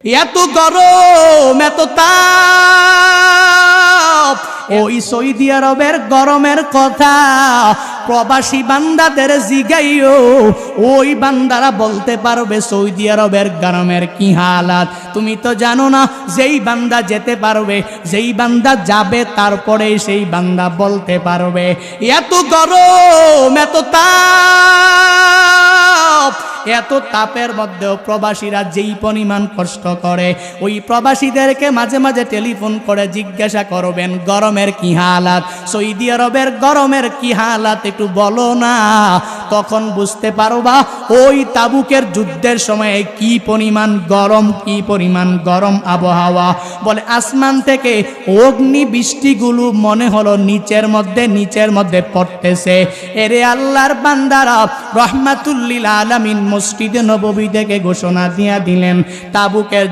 এত গরম, এত তাপ। ওই সৌদি আরবের গরমের কথা প্রবাসী বান্দাদের জিগাইও, ওই বান্দারা বলতে পারবে সৌদি আরবের গরমের কি হালাত। তুমি তো জানো না, যেই বান্দা যেতে পারবে, যেই বান্দা যাবে, তারপরে সেই বান্দা বলতে পারবে এত গরম, এত তাপ। এত তাপের মধ্যেও প্রবাসীরা যেই পরিমাণ কষ্ট করে, ওই প্রবাসীদেরকে মাঝে মাঝে টেলিফোন করে জিজ্ঞাসা করবেন গরমের কি হালাত, সৌদি আরবের গরমের কি হালাত একটু বলো না। তখন বুঝতে পারবা ওই তাবুকের যুদ্ধের সময়ে কি পরিমাণ গরম, কি পরিমাণ গরম আবহাওয়া। বলে আসমান থেকে অগ্নি বৃষ্টিগুলো মনে হলো নিচের মধ্যে পড়তেছে। এরে আল্লাহর বান্দারা, রহমাতুল লিল আলামিন মসজিদে নববী থেকে ঘোষণা দিয়া দিলেন তাবুকের